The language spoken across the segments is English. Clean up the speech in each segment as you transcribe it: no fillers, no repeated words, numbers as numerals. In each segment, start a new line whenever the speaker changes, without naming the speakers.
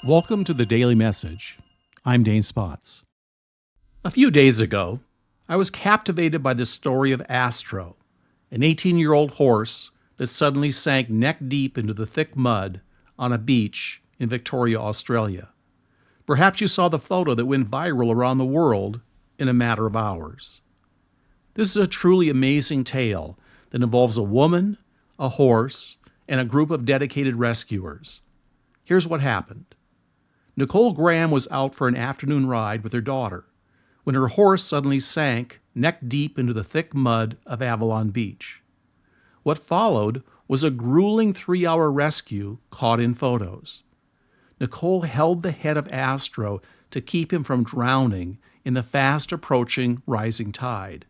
Welcome to the Daily Message. I'm Dane Spots. A few days ago, I was captivated by the story of Astro, an 18-year-old horse that suddenly sank neck-deep into the thick mud on a beach in Victoria, Australia. Perhaps you saw the photo that went viral around the world in a matter of hours. This is a truly amazing tale that involves a woman, a horse, and a group of dedicated rescuers. Here's what happened. Nicole Graham was out for an afternoon ride with her daughter when her horse suddenly sank neck-deep into the thick mud of Avalon Beach. What followed was a grueling 3-hour rescue caught in photos. Nicole held the head of Astro to keep him from drowning in the fast-approaching rising tide,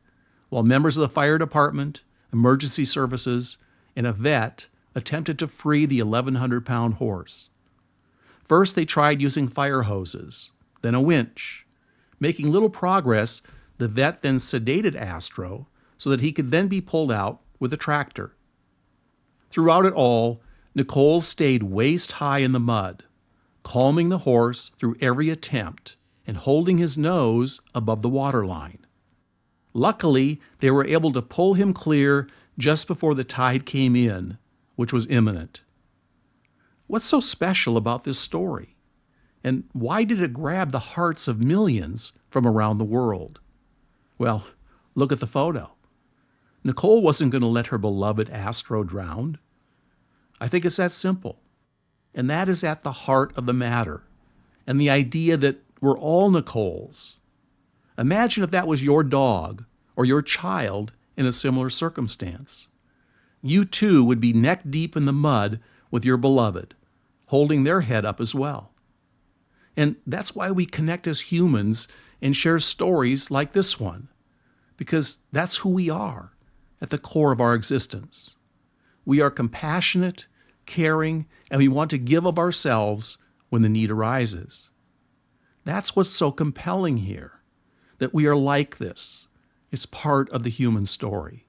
while members of the fire department, emergency services, and a vet attempted to free the 1,100-pound horse. First, they tried using fire hoses, then a winch. Making little progress, the vet then sedated Astro so that he could then be pulled out with a tractor. Throughout it all, Nicole stayed waist-high in the mud, calming the horse through every attempt and holding his nose above the waterline. Luckily, they were able to pull him clear just before the tide came in, which was imminent. What's so special about this story? And why did it grab the hearts of millions from around the world? Well, look at the photo. Nicole wasn't going to let her beloved Astro drown. I think it's that simple. And that is at the heart of the matter, and the idea that we're all Nicoles. Imagine if that was your dog or your child in a similar circumstance. You too would be neck deep in the mud with your beloved, holding their head up as well. And that's why we connect as humans and share stories like this one, because that's who we are at the core of our existence. We are compassionate, caring, and we want to give of ourselves when the need arises. That's what's so compelling here, that we are like this. It's part of the human story.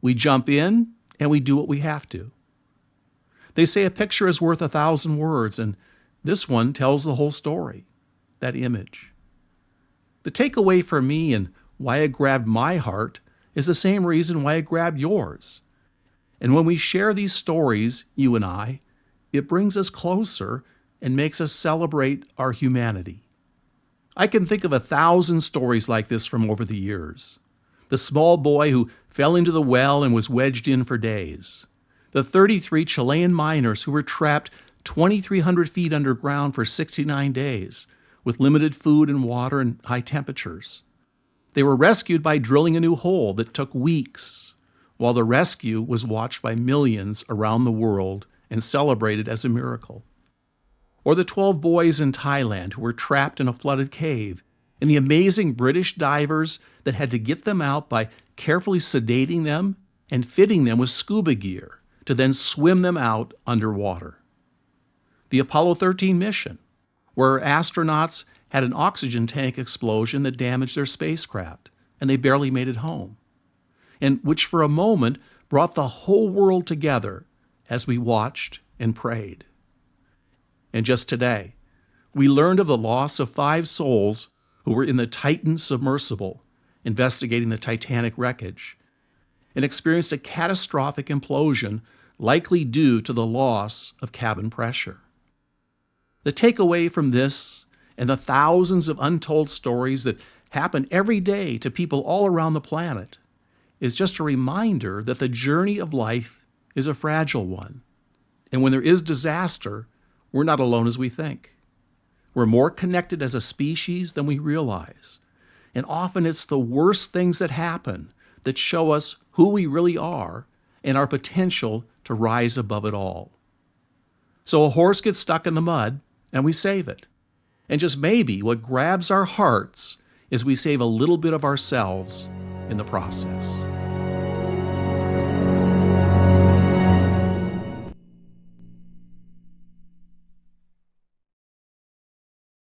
We jump in and we do what we have to. They say a picture is worth 1,000 words, and this one tells the whole story, that image. The takeaway for me and why it grabbed my heart is the same reason why it grabbed yours. And when we share these stories, you and I, it brings us closer and makes us celebrate our humanity. I can think of 1,000 stories like this from over the years. The small boy who fell into the well and was wedged in for days. The 33 Chilean miners who were trapped 2,300 feet underground for 69 days with limited food and water and high temperatures. They were rescued by drilling a new hole that took weeks, while the rescue was watched by millions around the world and celebrated as a miracle. Or the 12 boys in Thailand who were trapped in a flooded cave, and the amazing British divers that had to get them out by carefully sedating them and fitting them with scuba gear to then swim them out underwater. The Apollo 13 mission, where astronauts had an oxygen tank explosion that damaged their spacecraft, and they barely made it home, and which for a moment brought the whole world together as we watched and prayed. And just today, we learned of the loss of 5 souls who were in the Titan submersible investigating the Titanic wreckage and experienced a catastrophic implosion likely due to the loss of cabin pressure. The takeaway from this and the thousands of untold stories that happen every day to people all around the planet is just a reminder that the journey of life is a fragile one. And when there is disaster, we're not alone as we think. We're more connected as a species than we realize. And often it's the worst things that happen that show us who we really are and our potential to rise above it all. So a horse gets stuck in the mud, and we save it. And just maybe what grabs our hearts is we save a little bit of ourselves in the process.